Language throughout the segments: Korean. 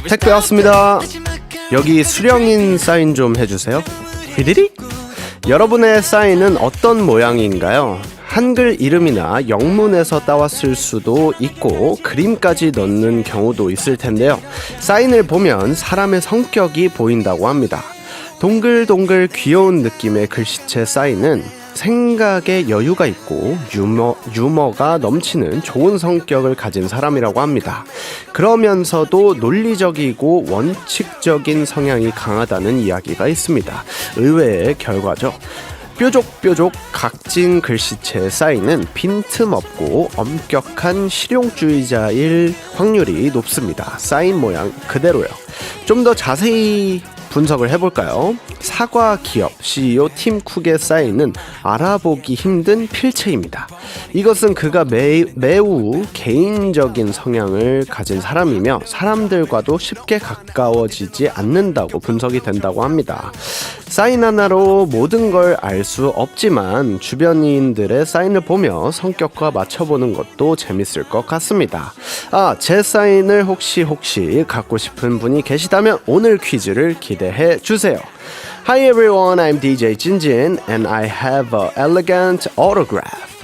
택배 왔습니다. 여기 수령인 사인 좀 해주세요. 히디리? 여러분의 사인은 어떤 모양인가요? 한글 이름이나 영문에서 따왔을 수도 있고 그림까지 넣는 경우도 있을 텐데요. 사인을 보면 사람의 성격이 보인다고 합니다. 동글동글 귀여운 느낌의 글씨체 사인은 생각에 여유가 있고 유머가 넘치는 좋은 성격을 가진 사람이라고 합니다. 그러면서도 논리적이고 원칙적인 성향이 강하다는 이야기가 있습니다. 의외의 결과죠. 뾰족뾰족 각진 글씨체 사인은 빈틈없고 엄격한 실용주의자일 확률이 높습니다. 사인 모양 그대로요. 좀 더 자세히 분석을 해볼까요? 사과 기업 CEO 팀 쿡의 사인은 알아보기 힘든 필체입니다. 이것은 그가 매우 개인적인 성향을 가진 사람이며 사람들과도 쉽게 가까워지지 않는다고 분석이 된다고 합니다. 사인 하나로 모든 걸 알 수 없지만 주변인들의 사인을 보며 성격과 맞춰보는 것도 재밌을 것 같습니다. 제 사인을 혹시 갖고 싶은 분이 계시다면 오늘 퀴즈를 기대해 주세요. Hi everyone, I'm DJ Jinjin and I have an elegant autograph.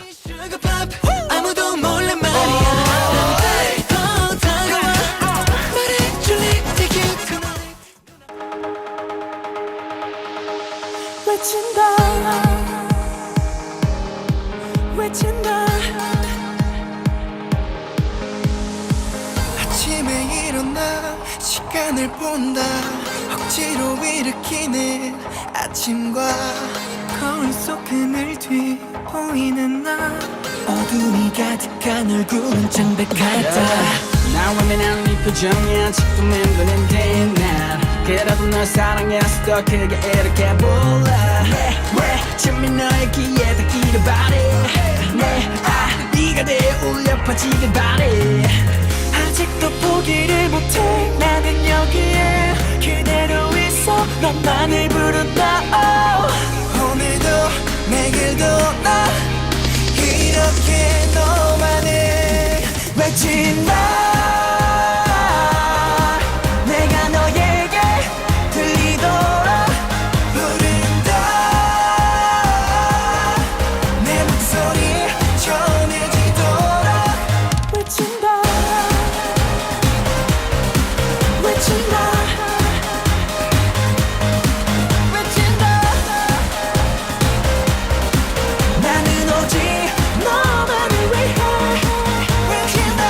아침에 일어나 시간을 본다 억지로 일으키는 아침과 거울 속 그늘 뒤 보이는 나 어둠이 가득한 얼굴은 창백하다 나와 난 네 표정이 아직도 맴도는 날 그래도 널 사랑해서 더 크게 이렇게 불러 왜 잠이 너의 귀에 닿기를 바래 네가 되어 울려 퍼지길 바래 아직도 포기를 못해 나는 여기에 그대로 있어 너만을 부른다 오늘도 내일도 나 이렇게 너만을 외친 나 내가 너에게 들리도록 부른다 내 목소리 전해지도록 외친다 나는 오직 너만을 위해 외친다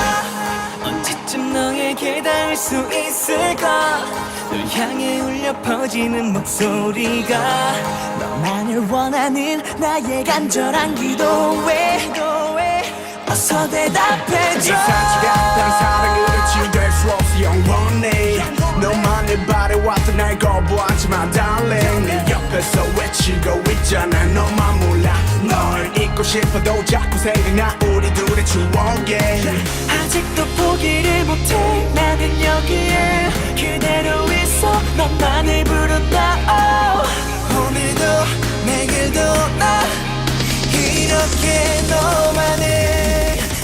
언제쯤 너에게 닿을 수 있을까 널 향해 울려 퍼지는 목소리가 너만을 원하는 나의 간절한 기도에 어서 대답해줘 이 상치가 사랑으로 치유될 수 없어 영원히 너만을 바래왔던 날 거부하지만 darling 내 옆에서 외치고 있잖아 너만 몰라 널 잊고 싶어도 자꾸 생각나 우리 둘의 추억에 아직도 포기를 못해 나는 여기에 그대로 있어 너만을 부른다 오늘도 내일도 나 이렇게 너만을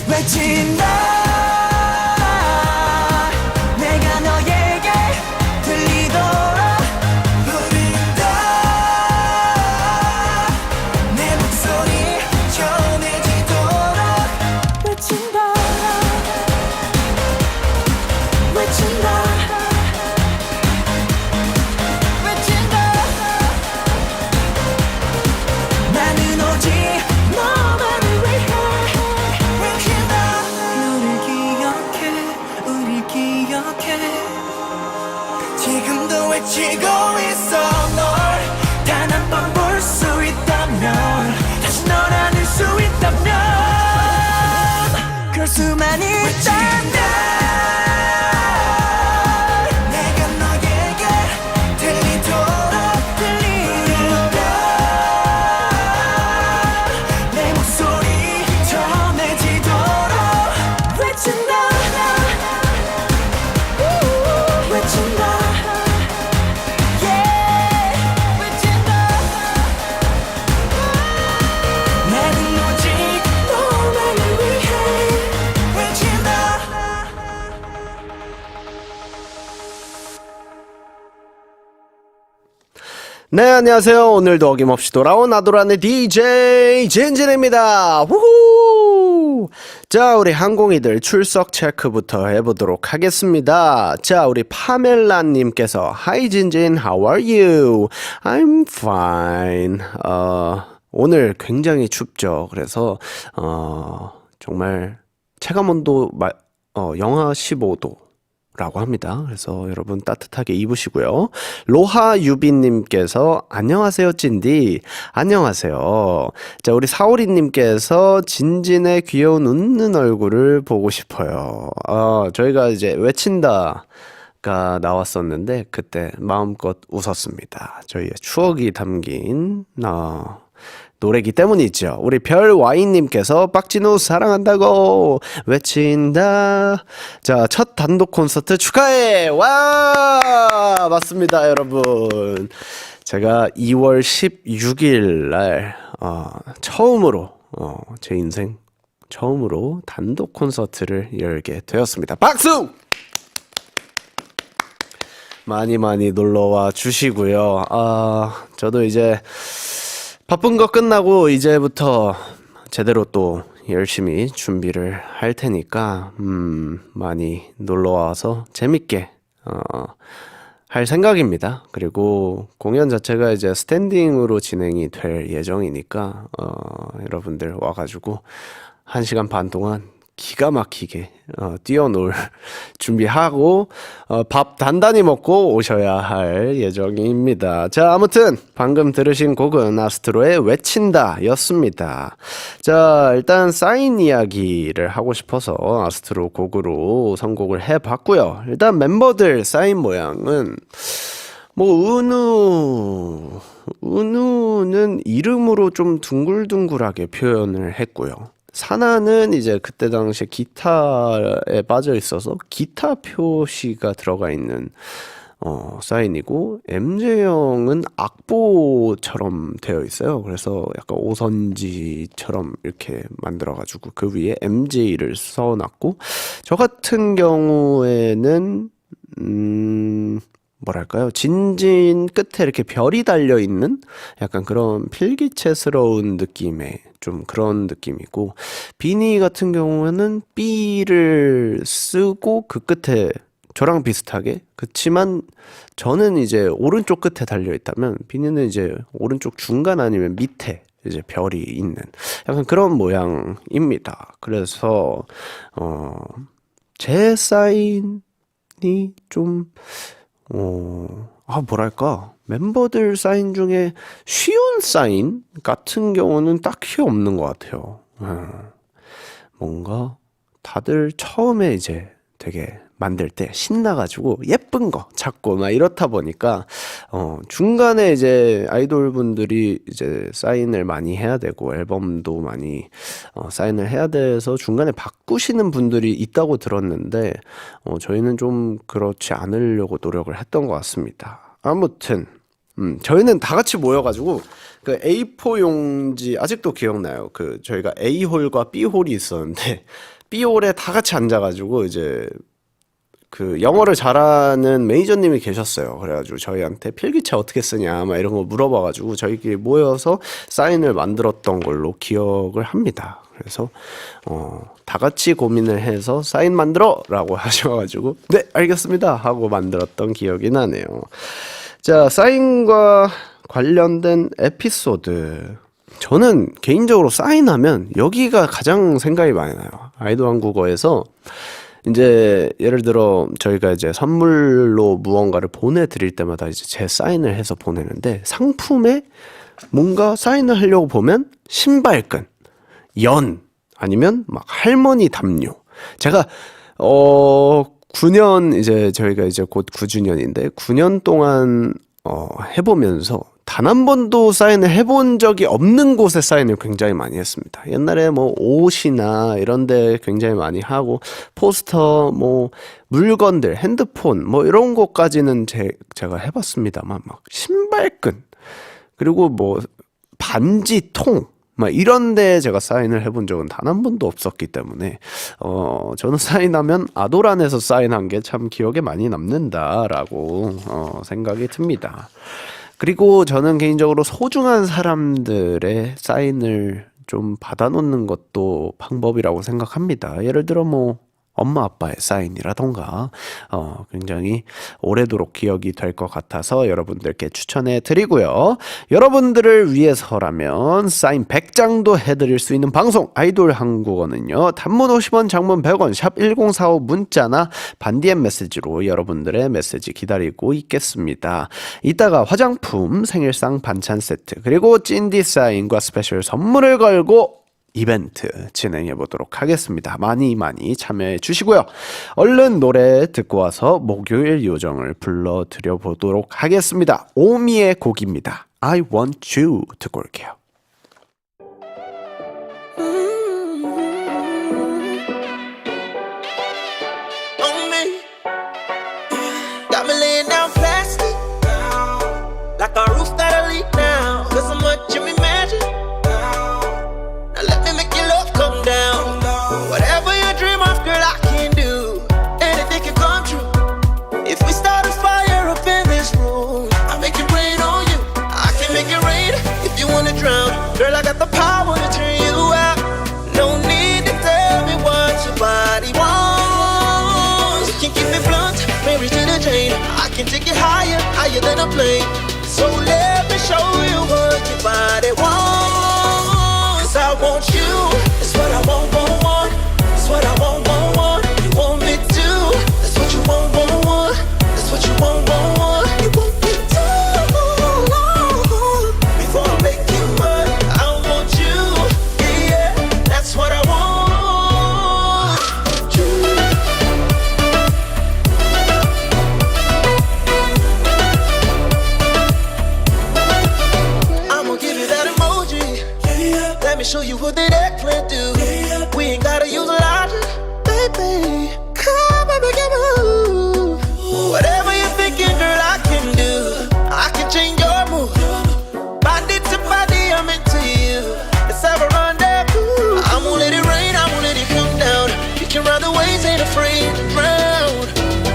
외친다 내가 너에게 들리도록 부른다 내 목소리 전해지도록 외친다 나는 오직 너만을 위해 외친다 너를 기억해 우릴 기억해 지금도 외치고 있어 널 단 한 번 볼 수 있다면 다시 널 안을 수 있다면 그럴 수만 있다면 내가 너에게 들리도록 내 목소리 전해지도록 외친다 나는 오직 너만을 위해 외친다 네, 안녕하세요. 오늘도 어김없이 돌아온 아도란의 DJ 진진입니다. 우후! 자, 우리 항공이들 출석 체크부터 해보도록 하겠습니다. 자, 우리 파멜라님께서 Hi 진진, how are you? I'm fine. 오늘 굉장히 춥죠. 그래서 정말 체감온도 영하 15도. 라고 합니다. 그래서 여러분 따뜻하게 입으시고요. 로하 유빈님께서 안녕하세요 찐디. 안녕하세요. 자, 우리 사오리님께서 진진의 귀여운 웃는 얼굴을 보고 싶어요. 저희가 이제 외친다가 나왔었는데 그때 마음껏 웃었습니다. 저희의 추억이 담긴 노래기 때문이죠. 우리 별와인님께서 박진우 사랑한다고 외친다. 자, 첫 단독 콘서트 축하해. 와, 맞습니다, 여러분. 제가 2월 16일 날 처음으로 제 인생 처음으로 단독 콘서트를 열게 되었습니다. 박수! 많이 놀러와 주시고요. 저도 이제 바쁜 거 끝나고 이제부터 제대로 또 열심히 준비를 할 테니까 많이 놀러와서 재밌게 할 생각입니다. 그리고 공연 자체가 이제 스탠딩으로 진행이 될 예정이니까 여러분들 와가지고 1시간 반 동안 기가 막히게 뛰어놀 준비하고 밥 단단히 먹고 오셔야 할 예정입니다. 자, 아무튼 방금 들으신 곡은 아스트로의 외친다 였습니다. 자, 일단 사인 이야기를 하고 싶어서 아스트로 곡으로 선곡을 해봤고요. 일단 멤버들 사인 모양은 뭐 은우는 이름으로 좀 둥글둥글하게 표현을 했고요. 사나는 이제 그때 당시에 기타에 빠져 있어서 기타 표시가 들어가 있는 사인이고, MJ형은 악보처럼 되어 있어요. 그래서 약간 오선지처럼 이렇게 만들어가지고 그 위에 MJ를 써놨고, 저 같은 경우에는 뭐랄까요, 진진 끝에 이렇게 별이 달려있는 약간 그런 필기체스러운 느낌의 좀 그런 느낌이고, 비니 같은 경우에는 B를 쓰고 그 끝에 저랑 비슷하게, 그치만 저는 이제 오른쪽 끝에 달려있다면 비니는 이제 오른쪽 중간 아니면 밑에 이제 별이 있는 약간 그런 모양입니다. 그래서 제 사인이 좀 뭐랄까, 멤버들 사인 중에 쉬운 사인 같은 경우는 딱히 없는 것 같아요. 뭔가 다들 처음에 이제 되게 만들 때 신나가지고 예쁜 거 찾고 막 이렇다 보니까 중간에 이제 아이돌 분들이 이제 사인을 많이 해야 되고 앨범도 많이 사인을 해야 돼서 중간에 바꾸시는 분들이 있다고 들었는데 저희는 좀 그렇지 않으려고 노력을 했던 것 같습니다. 아무튼 저희는 다 같이 모여가지고 그 A4 용지 아직도 기억나요. 그 저희가 A홀과 B홀이 있었는데 B홀에 다 같이 앉아가지고 이제 그 영어를 잘하는 매니저님이 계셨어요. 그래가지고 저희한테 필기체 어떻게 쓰냐 막 이런 거 물어봐가지고 저희끼리 모여서 사인을 만들었던 걸로 기억을 합니다. 그래서 다 같이 고민을 해서 사인 만들어! 라고 하셔가지고 네 알겠습니다 하고 만들었던 기억이 나네요. 자, 사인과 관련된 에피소드, 저는 개인적으로 사인하면 여기가 가장 생각이 많이 나요. 아이돌 한국어에서 이제 예를 들어 저희가 이제 선물로 무언가를 보내드릴 때마다 이제 제 사인을 해서 보내는데, 상품에 뭔가 사인을 하려고 보면 신발끈, 연, 아니면 막 할머니 담요. 제가 9년 이제 저희가 이제 곧 9주년인데 9년 동안 해보면서 단 한 번도 사인을 해본 적이 없는 곳에 사인을 굉장히 많이 했습니다. 옛날에 뭐 옷이나 이런 데 굉장히 많이 하고, 포스터, 뭐 물건들, 핸드폰 뭐 이런 것까지는 제가 해봤습니다만, 막 신발끈, 그리고 뭐 반지 통 막 이런 데 제가 사인을 해본 적은 단 한 번도 없었기 때문에 저는 사인하면 아도란에서 사인한 게 참 기억에 많이 남는다라고 생각이 듭니다. 그리고 저는 개인적으로 소중한 사람들의 사인을 좀 받아놓는 것도 방법이라고 생각합니다. 예를 들어 뭐 엄마 아빠의 사인이라던가 굉장히 오래도록 기억이 될 것 같아서 여러분들께 추천해 드리고요. 여러분들을 위해서라면 사인 100장도 해드릴 수 있는 방송 아이돌 한국어는요. 단문 50원 장문 100원 샵 1045 문자나 반디엠 메시지로 여러분들의 메시지 기다리고 있겠습니다. 이따가 화장품 생일상 반찬 세트 그리고 찐디 사인과 스페셜 선물을 걸고 이벤트 진행해 보도록 하겠습니다. 많이 참여해 주시고요. 얼른 노래 듣고 와서 목요일 요정을 불러드려 보도록 하겠습니다. 오미의 곡입니다. I want you 듣고 올게요. On me, got me laying down plastic, like a roof that'll leak now. Cause so much of me magic. Now let me make your love come down. Whatever you dream of, girl, I can do. Anything can come true. If we start a fire up in this room, I'll make it rain on you. I can make it rain if you wanna drown. Girl, I got the power to turn you out. No need to tell me what your body wants. You can keep it blunt, maybe to the chain. I can take it higher, higher than a plane. So let me show you what your body wants. 'Cause I want you, it's what I want. It's what I want. You want me to, that's what you want. That's what you want. You want me to, before I make you mine. I want you, yeah, that's what I want. You. I'ma give you that emoji. Let me show you what that eggplant do. We ain't gotta use logic, baby. Come and make it move. Whatever you're thinking, girl, I can do. I can change your mood. Body to body, I'm into you. Let's have a rendezvous. I'm gonna let it rain, I'm gonna let it come down. You can ride the waves, ain't afraid to drown.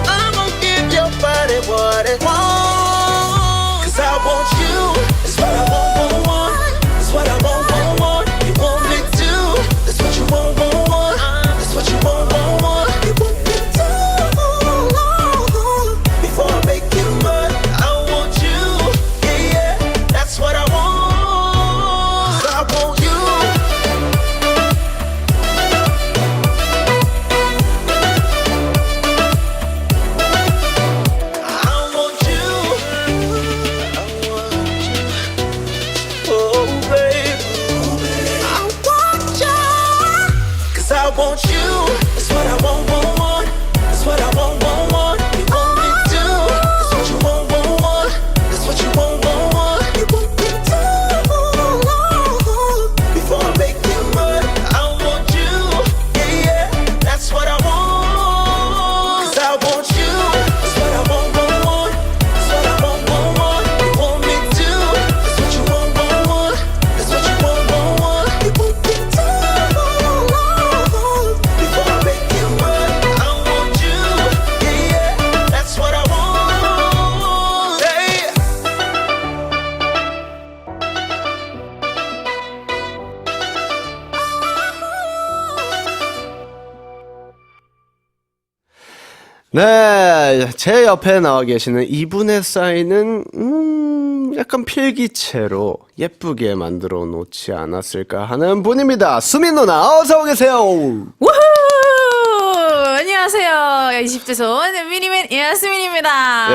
I'm gonna give your body what it wants. 'Cause I want you, it's what I want. It's what I want. You want me to, that's what you want. That's what you want. You want me to, before I make you mine. I want you, yeah, that's what I want. 'Cause I want you. I want you. Oh, baby. I want you. 'Cause I want you. It's what I want. It's what I want. You want me to. That's what you want. That's what you want. You want me to. Before I make you mine. I want you. Yeah, that's what I want. 'Cause I want you. It's what I want. It's what I want. You want me to. That's what you want. That's what you want. You want me to. Before I make you mine. I want you. Yeah, that's what I want. Hey. 네, 제 옆에 나와 계시는 이분의 사인은 약간 필기체로 예쁘게 만들어 놓지 않았을까 하는 분입니다. 수민 누나 어서 오계세요. 우후! 안녕하세요. 20대 미니맨 야스민입니다.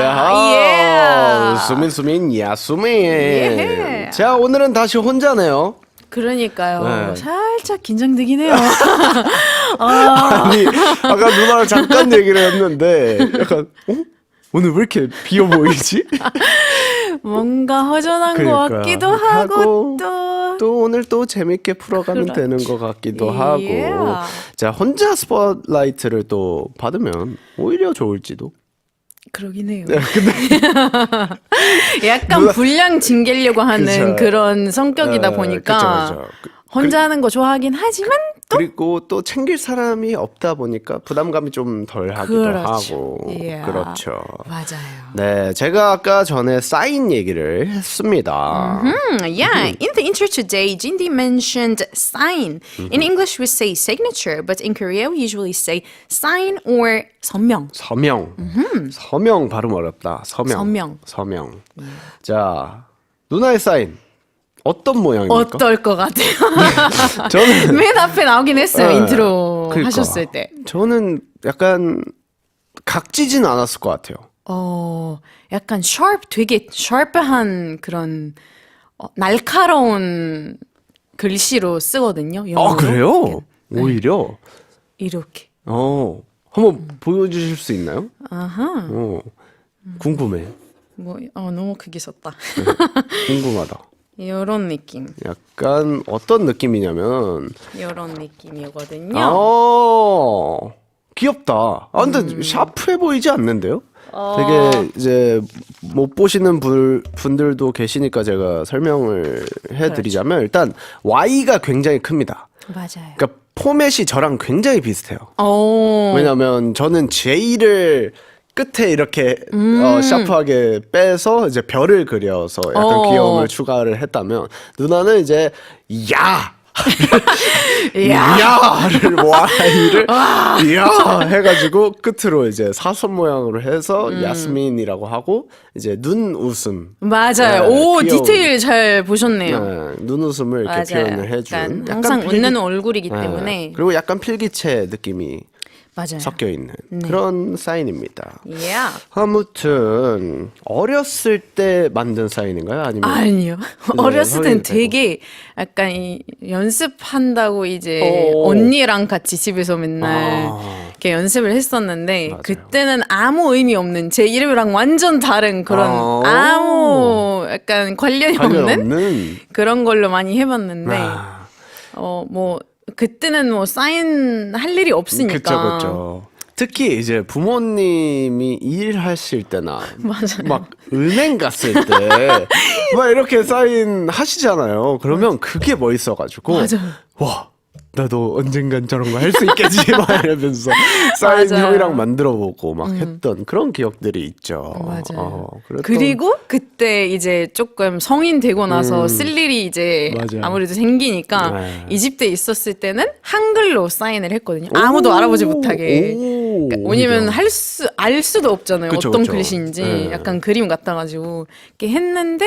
예. 수민 야수민. 예. 자, 오늘은 다시 혼자네요. 그러니까요. 네. 살짝 긴장되긴 해요. 아니, 아까 누나랑 잠깐 얘기를 했는데 약간 오늘 왜 이렇게 비어 보이지? 뭔가 허전한 그러니까. 것 같기도 하고 또 오늘 또 재밌게 풀어가면 그렇죠. 되는 것 같기도 예. 하고. 자, 혼자 스포트라이트를 또 받으면 오히려 좋을지도. 그러긴 해요. 약간 분량 징계려고 하는 그쵸. 그런 성격이다 보니까 그쵸. 혼자 하는 거 좋아하긴 하지만 그리고 또 챙길 사람이 없다 보니까 부담감이 좀 덜 하기도 그렇죠. 하고. Yeah. 그렇죠. 맞아요. 네, 제가 아까 전에 사인 얘기를 했습니다. Yeah, in the intro today, Jindy mentioned sign. In English, we say signature, but in Korea, we usually say sign or 서명. 서명. 서명 발음 어렵다. 서명. 서명. 서명. 자, 누나의 사인 어떤 모양입니까? 어떨 것 같아요? 저는 맨 앞에 나오긴 했어요, 네, 인트로 그러니까. 하셨을 때. 저는 약간 각지진 않았을 것 같아요. 약간 되게 샤프한 그런 날카로운 글씨로 쓰거든요. 영어로. 아, 그래요? 오히려. 이렇게. 한번 보여주실 수 있나요? 아하. 궁금해. 너무 크게 썼다. 궁금하다. 이런 느낌. 약간 어떤 느낌이냐면, 이런 느낌이거든요. 귀엽다. 근데 샤프해 보이지 않는데요? 되게 이제 못 보시는 분들도 계시니까 제가 설명을 해드리자면 일단 Y가 굉장히 큽니다. 맞아요. 그러니까 포맷이 저랑 굉장히 비슷해요. 왜냐면 저는 J를 끝에 이렇게 샤프하게 빼서 이제 별을 그려서 약간 귀여움을 추가를 했다면 누나는 이제 야를 Y를 야 해가지고 끝으로 이제 사선 모양으로 해서 야스민이라고 하고 이제 눈 웃음 맞아요. 네, 오, 귀여운. 디테일 잘 보셨네요. 네, 눈 웃음을 이렇게 맞아요. 표현을 해준 약간 약간 항상 필기- 웃는 얼굴이기 네, 때문에. 그리고 약간 필기체 느낌이 맞아요. 섞여 있는 그런 사인입니다. Yeah. 아무튼 어렸을 때 만든 사인인가요? 아니면 아니요. 네, 어렸을 성인 땐 되고. 되게 약간 연습한다고 이제 언니랑 같이 집에서 맨날 이렇게 연습을 했었는데 맞아요. 그때는 아무 의미 없는 제 이름이랑 완전 다른 그런 아무 약간 관련이 관련 없는 없는 그런 걸로 많이 해봤는데 뭐 그때는 뭐 사인 할 일이 없으니까. 그쵸. 특히 이제 부모님이 일하실 때나 막 은행 갔을 때 막 이렇게 사인 하시잖아요. 그러면 그게 멋있어가지고 와 나도 언젠간 저런 거 할 수 있겠지 막 이러면서 사인 맞아요. 형이랑 만들어보고 막 했던 그런 기억들이 있죠. 맞아요. 그랬던- 그리고 그때 이제 조금 성인 되고 나서 쓸 일이 이제 맞아요. 아무래도 생기니까 네. 이집트에 있었을 때는 한글로 사인을 했거든요. 아무도 알아보지 못하게. 그러니까 왜냐면 알 수도 없잖아요. 그쵸, 어떤 그쵸. 글씨인지 네. 약간 그림 같아가지고 이렇게 했는데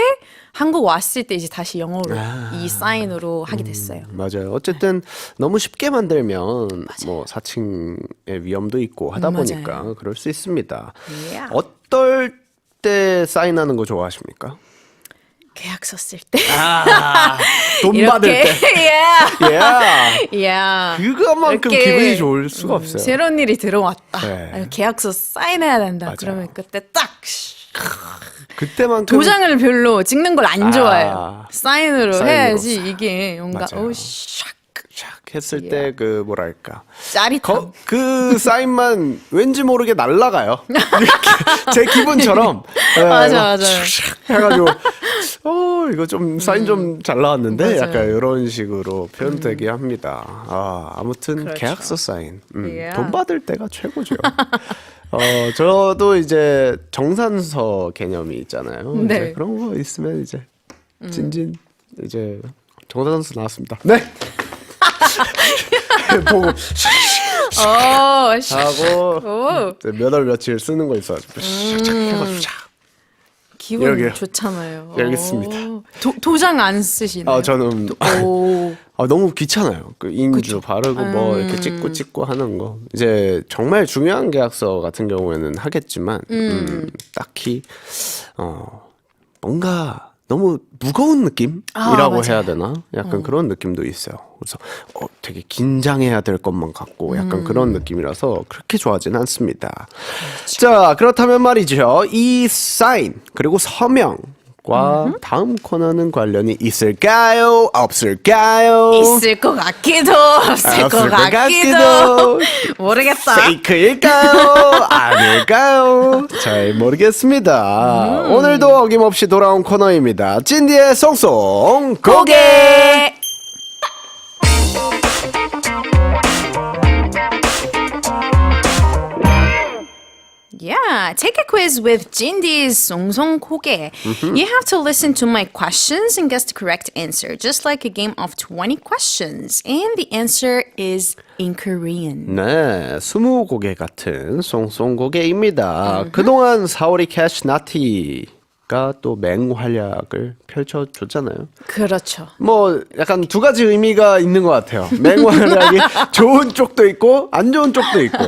한국 왔을 때 이제 다시 영어로 이 사인으로 하게 됐어요. 맞아요. 어쨌든 너무 쉽게 만들면 뭐 사칭의 위험도 있고 하다 보니까 맞아요. 그럴 수 있습니다. Yeah. 어떨 때 사인하는 거 좋아하십니까? 계약서 쓸 때. 돈 받을 때. yeah. 예. yeah. 그거만큼 이렇게, 기분이 좋을 수가 없어요. 새로운 일이 들어왔다. 네. 계약서 사인해야 된다. 맞아요. 그러면 그때 딱 그때만큼 도장을 별로 찍는 걸 안 좋아해요. 사인으로 사인으로 해야지 이게 뭔가 맞아요. 샥 샥 했을 때 그 뭐랄까 짜릿함. 그 사인만 왠지 모르게 날아가요. 이렇게 제 기분처럼. 예, 맞아, 막 맞아요. 샥 해가지고 이거 좀 사인 좀 잘 나왔는데 맞아요. 약간 이런 식으로 표현되게 합니다. 아무튼 그렇죠. 계약서 사인 Yeah. 돈 받을 때가 최고죠. 저도 이제 정산서 개념이 있잖아요. 네. 이제 그런 거 있으면 이제 진진 이제 정산서 나왔습니다. 네. 보고 하고 몇 월 며칠 쓰는 거 있어가지고 해가지고 샥. 기분 여기요. 좋잖아요. 알겠습니다. 도장 안 쓰시나요? 저는 오. 너무 귀찮아요. 그 인주 바르고 뭐 이렇게 찍고 하는 거. 이제 정말 중요한 계약서 같은 경우에는 하겠지만 딱히 뭔가 너무 무거운 느낌이라고 해야 되나? 약간 그런 느낌도 있어요. 그래서 되게 긴장해야 될 것만 같고 약간 그런 느낌이라서 그렇게 좋아하진 않습니다. 자, 그렇다면 말이죠. 이 사인 그리고 서명과 다음 코너는 관련이 있을까요? 없을까요? 있을 것 같기도 없을 것 같기도 모르겠다. 페이크일까요? 아닐까요? 잘 모르겠습니다. 오늘도 어김없이 돌아온 코너입니다. 찐디의 송송 고개. Yeah, take a quiz with Jindy's 송송고개. You have to listen to my questions and guess the correct answer, just like a game of 20 questions. And the answer is in Korean. 네, 스무고개 같은 송송고개입니다. 그동안 사오리 캐시 나티가 또 맹활약을 펼쳐줬잖아요. 그렇죠. 뭐 약간 두 가지 의미가 있는 것 같아요. 맹활약이 좋은 쪽도 있고 안 좋은 쪽도 있고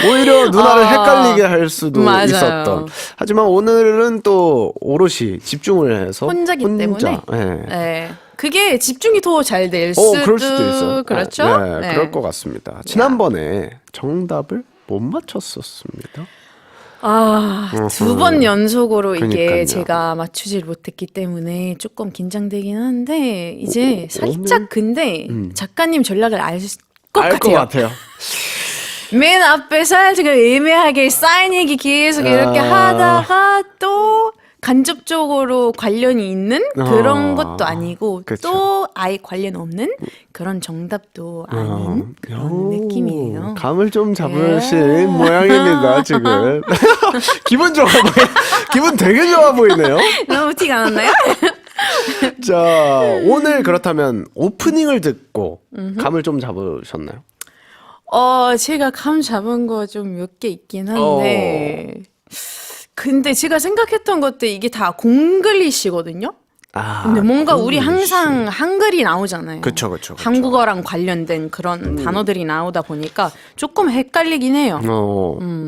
오히려 누나를 헷갈리게 할 수도 맞아요. 있었던. 하지만 오늘은 또 오롯이 집중을 해서 혼자기 때문에. 네. 네. 그게 집중이 더 잘 될 수도, 그럴 수도 있어. 그렇죠? 네, 그럴 것 같습니다. 지난번에 정답을 못 맞췄었습니다. 두 번 연속으로 이게 그러니까요. 제가 맞추질 못했기 때문에 조금 긴장되긴 한데 이제 살짝 근데 작가님 전략을 알 것 알 것 같아요. 같아요. 맨 앞에 살짝 애매하게 사인 얘기 계속 이렇게 하다가 또 간접적으로 관련이 있는 그런 것도 아니고 그쵸. 또 아예 관련 없는 그런 정답도 아닌 그런 느낌이에요. 감을 좀 잡으신 모양입니다, 지금. 기분 좋아 보여. 기분 되게 좋아 보이네요. 너무 티가 안 났나요? 자, 오늘 그렇다면 오프닝을 듣고 감을 좀 잡으셨나요? 제가 감 잡은 거 좀 몇 개 있긴 한데 근데 제가 생각했던 것도 이게 다 공글리시거든요. 근데 뭔가 우리 항상 한글이 나오잖아요. 그쵸. 한국어랑 관련된 그런 단어들이 나오다 보니까 조금 헷갈리긴 해요.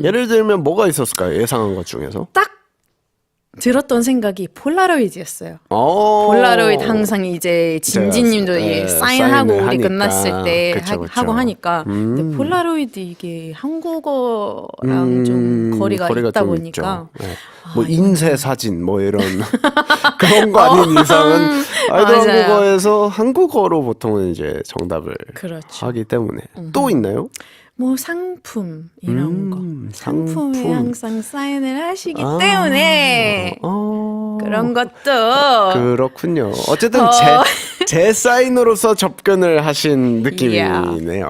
예를 들면 뭐가 있었을까요? 예상한 것 중에서? 딱 들었던 생각이 폴라로이드였어요. 오. 폴라로이드 항상 이제 진지님도 네, 사인하고 사인을 우리 하니까. 끝났을 때 그쵸. 하고 하니까 근데 폴라로이드 이게 한국어랑 좀 거리가 있다 좀 보니까 있죠. 네. 뭐 인쇄 사진 뭐 이런 그런 거 아닌 이상은 아이들 맞아요. 한국어에서 한국어로 보통은 이제 정답을 그렇죠. 하기 때문에 또 있나요? 뭐 상품 이런 거 상품에 상품. 항상 사인을 하시기 때문에 그런 것도 그렇군요. 어쨌든 제 사인으로서 접근을 하신 느낌이네요.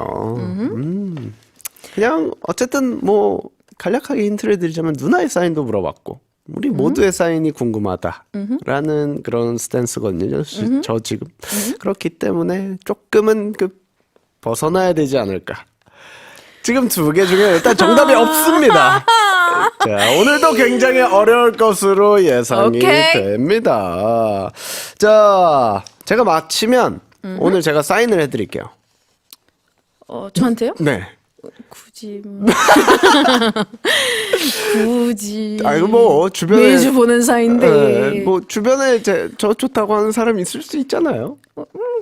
그냥 어쨌든 뭐 간략하게 힌트를 드리자면 누나의 사인도 물어봤고 우리 모두의 사인이 궁금하다라는 그런 스탠스거든요. 저 지금 그렇기 때문에 조금은 벗어나야 되지 않을까. 지금 두 개 중에 일단 정답이 없습니다. 자, 오늘도 굉장히 어려울 것으로 예상이 오케이. 됩니다. 자, 제가 마치면 오늘 제가 사인을 해드릴게요. 저한테요? 네. 굳이 굳이 아이고 뭐 주변에 매주 보는 사이인데 네, 뭐 주변에 저 좋다고 하는 사람 있을 수 있잖아요.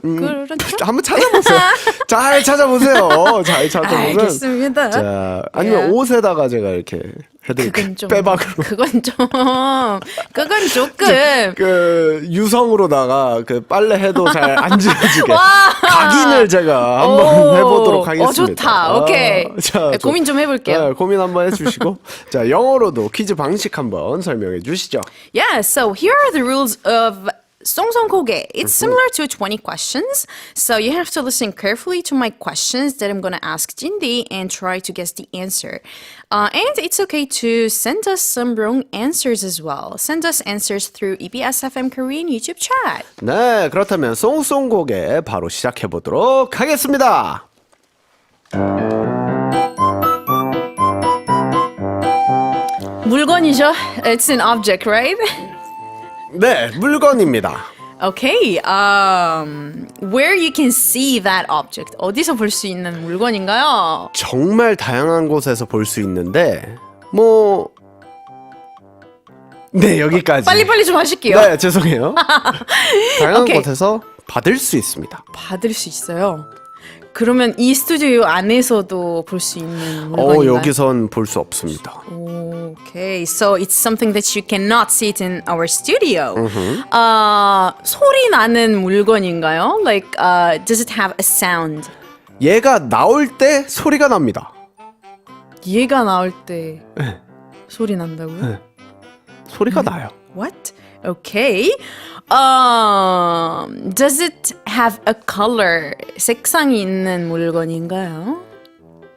그렇죠? 한번 찾아보세요. 잘 찾아보세요. 잘 찾아보면. 알겠습니다. 자, 아니면 옷에다가 제가 이렇게 해드릴게요. 그건 좀 빼박으로. 그건 조금 그 유성으로다가 그 빨래 해도 잘 안 지워지게 각인을 제가 한번 해보도록 하겠습니다. 좋다. 오케이. 자, 고민 좀 해볼게요. 네, 고민 한번 해주시고 자 영어로도 퀴즈 방식 한번 설명해 주시죠. Yeah, so here are the rules of 송송고개. It's similar to 20 questions, so you have to listen carefully to my questions that I'm going to ask Jindy and try to guess the answer. And it's okay to send us some wrong answers as well. Send us answers through EBS FM Korean YouTube chat. 네, 그렇다면 송송고개 바로 시작해 보도록 하겠습니다. 물건이죠? It's an object, right? 네, 물건입니다. Okay, where you can see that object. 어디서 볼 수 있는 물건인가요? 정말 다양한 곳에서 볼 수 있는데 네, 여기까지. 빨리빨리 좀 하실게요. 네, 죄송해요. 다양한 오케이. 곳에서 받을 수 있습니다. 받을 수 있어요. 그러면 이 스튜디오 안에서도 볼 수 있는 물건인가요? 여기선 볼 수 없습니다. Okay, so it's something that you cannot see it in our studio. 소리 나는 물건인가요? Like, does it have a sound? 얘가 나올 때 소리가 납니다. 얘가 나올 때 소리 난다고요? 소리가 나요. What? Okay. Does it have a color? 색상이 있는 물건인가요?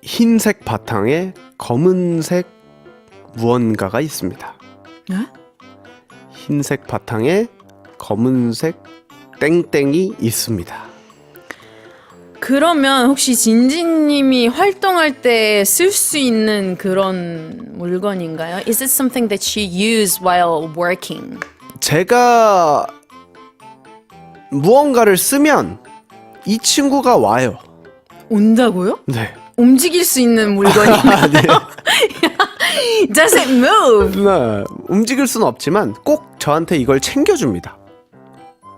흰색 바탕에 검은색 무언가가 있습니다. 네? 흰색 바탕에 검은색 땡땡이 있습니다. 그러면 혹시 진진님이 활동할 때 쓸 수 있는 그런 물건인가요? Is it something that you use while working? 제가 무언가를 쓰면 이 친구가 와요. 온다고요? 네. 움직일 수 있는 물건인가요? Does it move? 네. 움직일 수는 없지만 꼭 저한테 이걸 챙겨줍니다.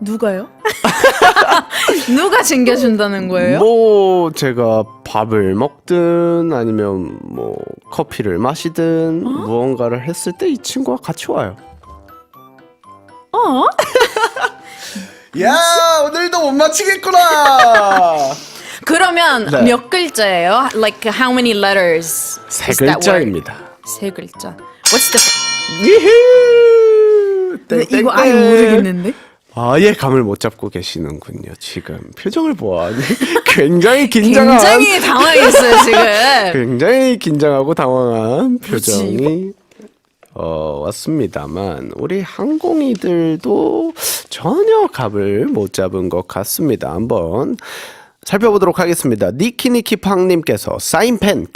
누가요? 누가 챙겨준다는 거예요? 뭐 제가 밥을 먹든 아니면 뭐 커피를 마시든 무언가를 했을 때 이 친구가 같이 와요. 야, 오늘도 못 맞히겠구나. 그러면 네. 몇 글자예요? Like how many letters? 세 is that word? 글자입니다. 세 글자. What's the? 이히. 근데 이거 아예 모르겠는데. 아예 감을 못 잡고 계시는군요. 지금 표정을 보아하니 굉장히 긴장한, 굉장히 당황했어요 지금. 굉장히 긴장하고 당황한 뭐지, 표정이 왔습니다만 우리 항공이들도 전혀 감을 못 잡은 것 같습니다. 한번 살펴보도록 하겠습니다. 니키니키팡님께서 사인펜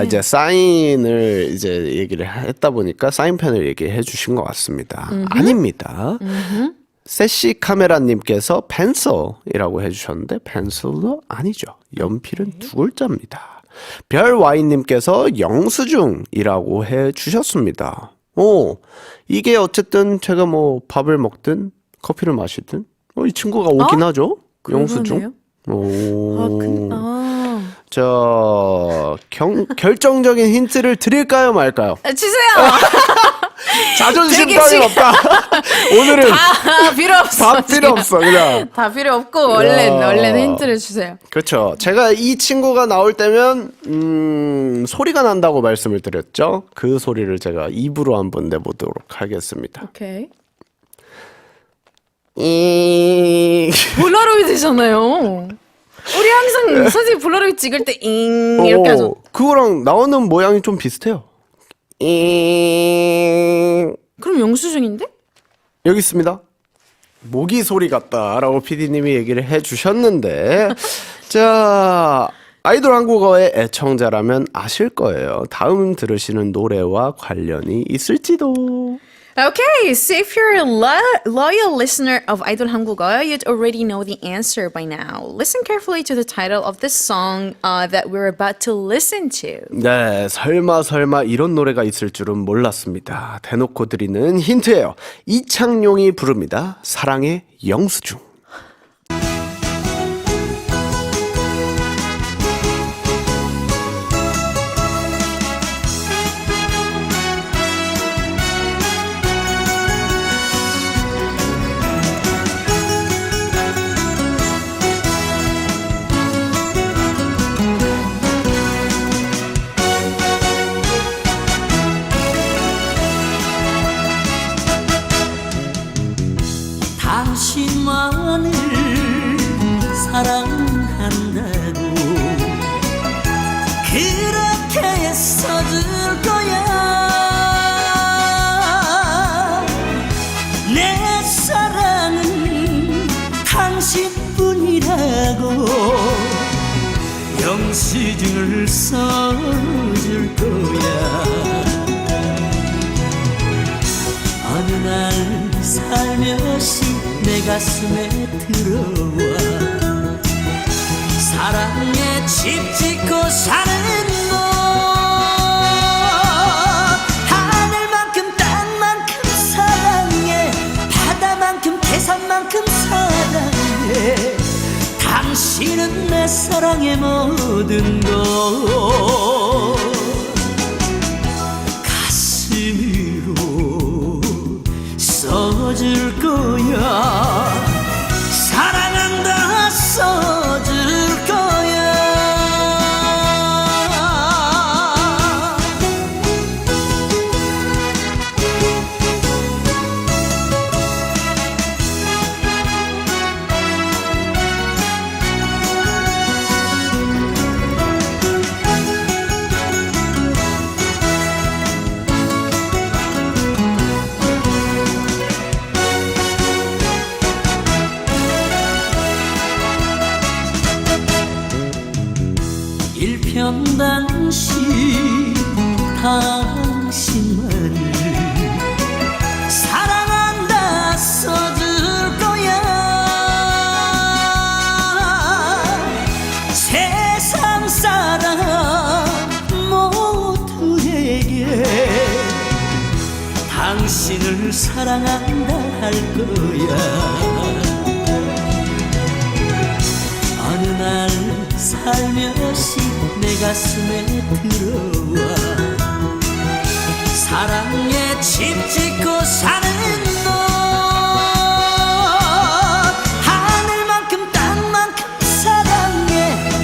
이제 사인을 이제 얘기를 했다 보니까 사인펜을 얘기해 주신 것 같습니다. 아닙니다. 세시 카메라님께서 펜슬이라고 해주셨는데 펜슬도 아니죠. 연필은 두 글자입니다. 별와인님께서 영수증이라고 해주셨습니다. 이게 어쨌든 제가 뭐 밥을 먹든 커피를 마시든 이 친구가 오긴 하죠. 영수증. 자, 결정적인 힌트를 드릴까요, 말까요? 주세요. 자존심 되게 따윈 없다. 오늘은 다 필요 없어. 밥 필요 없어, 그냥. 다 필요 없고 얼른 힌트를 주세요. 그렇죠. 제가 이 친구가 나올 때면 소리가 난다고 말씀을 드렸죠. 그 소리를 제가 입으로 한번 내보도록 하겠습니다. 오케이. 이 폴라로이드잖아요. 우리 항상 사진 폴라로이드 찍을 때 이렇게 하죠. 그거랑 나오는 모양이 좀 비슷해요. 그럼 영수증인데? 여기 있습니다. 모기 소리 같다라고 PD님이 얘기를 해주셨는데 자, 아이돌 한국어의 애청자라면 아실 거예요. 다음 들으시는 노래와 관련이 있을지도. Okay, so if you're a loyal listener of 아이돌 한국어, you'd already know the answer by now. Listen carefully to the title of this song that we're about to listen to. 네, 설마 이런 노래가 있을 줄은 몰랐습니다. 대놓고 드리는 힌트예요. 이창용이 부릅니다. 사랑의 영수증. 당신만을 사랑한다고 그렇게 써줄 거야. 내 사랑은 당신뿐이라고 영수증을 써줄 거야. 어느 날 살며시 내 가슴에 들어와 사랑에 집 짓고 사는 너 하늘만큼 땅만큼 사랑해 바다만큼 태산만큼 사랑해 당신은 내 사랑의 모든 것 가슴으로 써줄 거야. 사랑한다 써줄 거야. 당신만을 사랑한다 써줄 거야. 세상 사람 모두에게 당신을 사랑한다 할 거야. 어느 날 살며시 내 가슴에 들어와 사랑에 집 짓고 사는 너. 하늘만큼 땅만큼 사랑해.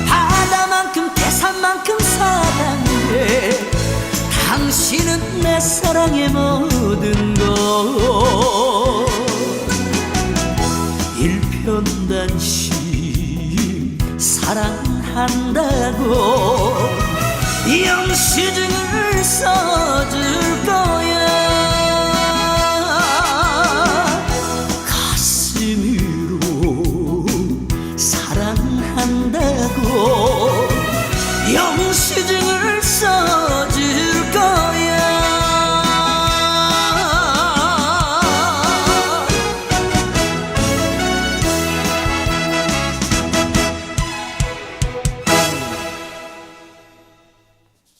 바다만큼 태산만큼 사랑해. 당신은 내 사랑의 모든 것. 일편단심 사랑한다고 영수증을 써줄 거야. 가슴으로 사랑한다고 영수증을 써줄 거야.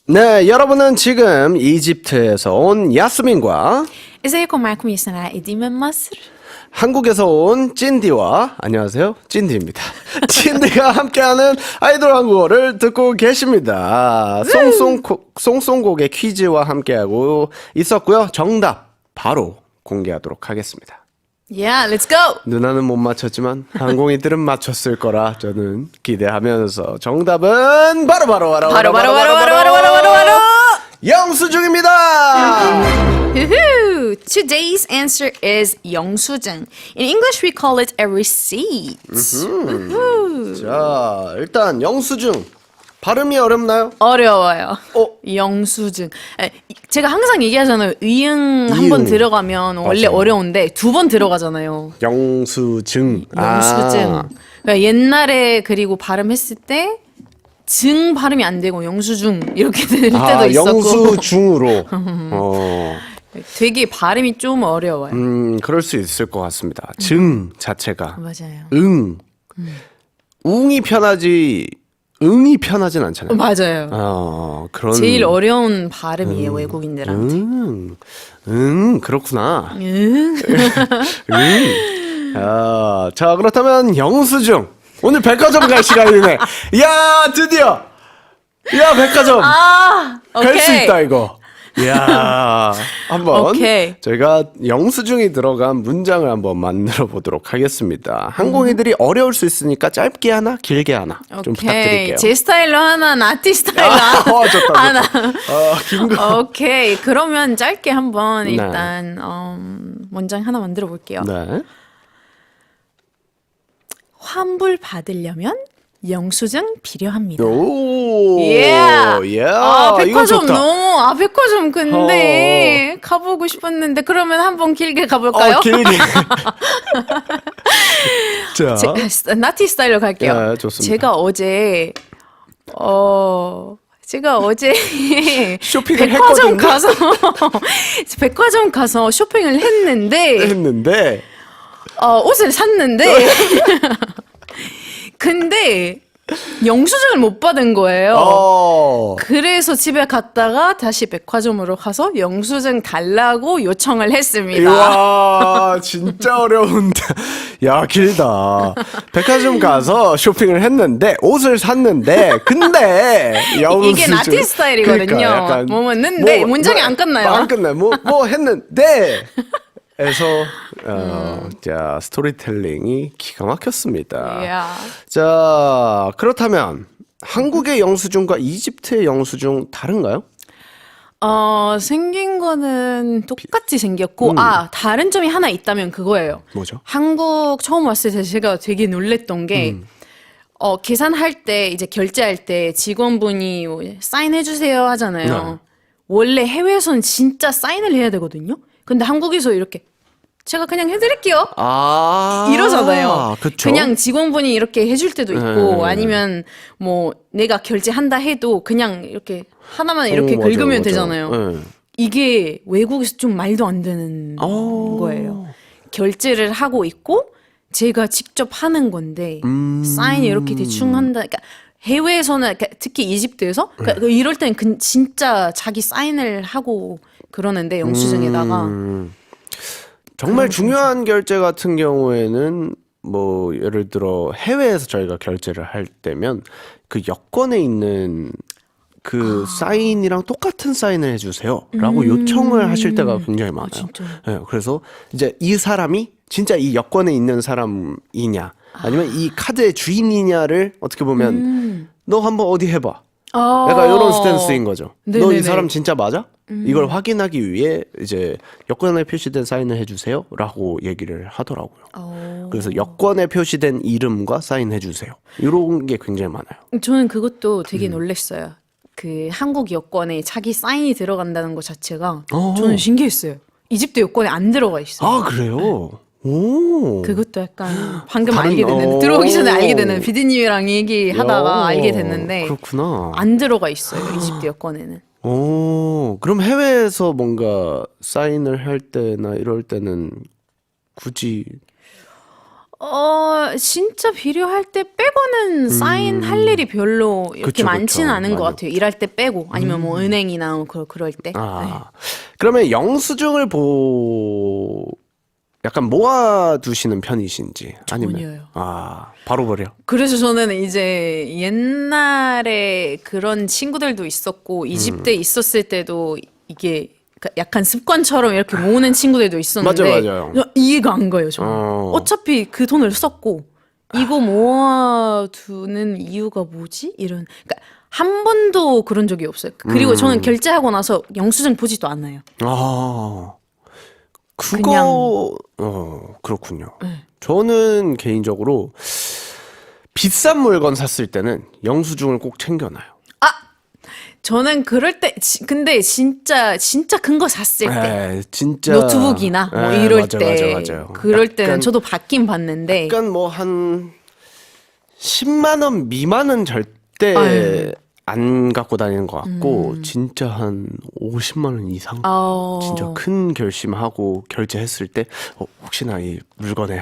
네, 여러분은 지금 이집트에서 온 야스민과 ازيكم معكم ياسنا عائدي من مصر. 한국에서 온 찐디와 안녕하세요, 찐디입니다. 찐디가 함께하는 아이돌 한국어를 듣고 계십니다. 송송곡의 퀴즈와 함께하고 있었고요. 정답 바로 공개하도록 하겠습니다. Yeah, let's go. 누나는 못 맞췄지만 항공이들은 맞췄을 거라 저는 기대하면서 정답은 바로 영수증입니다. Woohoo! Today's answer is 영수증. In English, we call it a receipt. Woohoo. 자, 일단 영수증 발음이 어렵나요? 어려워요. 영수증. 제가 항상 얘기하잖아요. 이응 한 번 들어가면 원래 맞아요. 어려운데 두 번 들어가잖아요. 영수증. 영수증. 그러니까 옛날에 그리고 발음했을 때 증 발음이 안 되고 영수증 이렇게 될 때도 있었고. 영수증으로. 되게 발음이 좀 어려워요. 그럴 수 있을 것 같습니다. 증 자체가. 맞아요. 웅이 편하지. 응이 편하진 않잖아요. 맞아요. 그런. 제일 어려운 발음이에요, 외국인들한테. 그렇구나. 자, 그렇다면 영수증. 오늘 백화점 갈 시간이네. 야, 드디어. 야, 백화점. 갈 수 오케이. 있다, 이거. 이야, 한번 오케이. 저희가 영수증이 들어간 문장을 한번 만들어 보도록 하겠습니다. 항공이들이 어려울 수 있으니까 짧게 하나, 길게 하나 좀 부탁드릴게요. 제 스타일로 하나, 나티 스타일로 좋다, 하나. 긴 거. 오케이. 그러면 짧게 한번 일단 문장 하나 만들어 볼게요. 네. 환불 받으려면 영수증 필요합니다. 오, Yeah. 이거 백화점 좋다. 백화점 근데 가보고 싶었는데 그러면 한번 길게 가볼까요? 길게. 자, 나티 스타일로 갈게요. 네, 좋습니다. 제가 어제 쇼핑을 백화점 가서 쇼핑을 했는데 옷을 샀는데 근데 영수증을 못 받은 거예요. 그래서 집에 갔다가 다시 백화점으로 가서 영수증 달라고 요청을 했습니다. 와, 진짜 어려운데. 야, 길다. 백화점 가서 쇼핑을 했는데 옷을 샀는데 근데 영수증. 이게 나티 스타일이거든요. 그러니까 약간 뭐 했는데 문장이 안 끝나요. 안 끝나요. 뭐 했는데 에서 자, 스토리텔링이 기가 막혔습니다. Yeah. 자, 그렇다면 한국의 영수증과 이집트의 영수증 다른가요? 생긴 거는 똑같이 생겼고 다른 점이 하나 있다면 그거예요. 뭐죠? 한국 처음 왔을 때 제가 되게 놀랬던 게 계산할 때 이제 결제할 때 직원분이 사인해 주세요 하잖아요. 네. 원래 해외에서는 진짜 사인을 해야 되거든요. 근데 한국에서 이렇게 제가 그냥 해드릴게요. 아, 이러잖아요. 그쵸? 그냥 직원분이 이렇게 해줄 때도 있고 네. 아니면 뭐 내가 결제한다 해도 그냥 이렇게 하나만 이렇게 맞아요, 긁으면 맞아요. 되잖아요. 네. 이게 외국에서 좀 말도 안 되는 거예요. 결제를 하고 있고 제가 직접 하는 건데 사인을 이렇게 대충 한다. 그러니까 해외에서는 그러니까 특히 이집트에서 그러니까 이럴 때는 진짜 자기 사인을 하고 그러는데 영수증에다가 정말 중요한 결제 같은 경우에는 뭐 예를 들어 해외에서 저희가 결제를 할 때면 그 여권에 있는 그 사인이랑 똑같은 사인을 해주세요라고 요청을 하실 때가 굉장히 많아요. 진짜요? 네, 그래서 이제 이 사람이 진짜 이 여권에 있는 사람이냐 아니면 이 카드의 주인이냐를 어떻게 보면 너 한번 어디 해봐. 약간 이런 스탠스인 거죠. 너 이 네네네. 사람 진짜 맞아? 이걸 확인하기 위해 이제 여권에 표시된 사인을 해주세요라고 얘기를 하더라고요. 그래서 여권에 표시된 이름과 사인해주세요. 이런 게 굉장히 많아요. 저는 그것도 되게 놀랐어요. 그 한국 여권에 자기 사인이 들어간다는 것 자체가 저는 신기했어요. 이집트 여권에 안 들어가 있어요. 아 그래요? 오. 그것도 약간 방금 다른- 알게 됐는데 오. 들어오기 전에 알게 됐는데 비디님이랑 얘기하다가 알게 됐는데 그렇구나. 안 들어가 있어요. 이집트 여권에는. 오, 그럼 해외에서 뭔가 사인을 할 때나 이럴 때는 굳이 진짜 필요할 때 빼고는 사인할 일이 별로 이렇게 그쵸, 많지는 그쵸. 않은 것 맞아. 같아요. 일할 때 빼고 아니면 뭐 은행이나 뭐 그럴 때. 아 그러면 영수증을 약간 모아두시는 편이신지 아니면 전혀요. 바로 버려. 그래서 저는 이제 옛날에 그런 친구들도 있었고 이집트에 있었을 때도 이게 약간 습관처럼 이렇게 모으는 친구들도 있었는데 맞아요. 이해가 안 가요. 저는. 어. 어차피 그 돈을 썼고 이거 모아두는 이유가 뭐지? 이런 그러니까 한 번도 그런 적이 없어요. 그리고 저는 결제하고 나서 영수증 보지도 않아요. 그거 그렇군요. 저는 개인적으로 비싼 물건 샀을 때는 영수증을 꼭 챙겨놔요. 저는 그럴 때 근데 진짜 큰 거 샀을 때 네, 진짜 노트북이나 뭐 네, 이럴 맞아, 때 맞아요. 그럴 때는 약간- 저도 받긴 받는데 약간 뭐 한 10만 원 미만은 절대 아유. 안 갖고 다니는 것 같고 진짜 한 50만 원 이상 진짜 큰 결심하고 결제했을 때 혹시나 이 물건에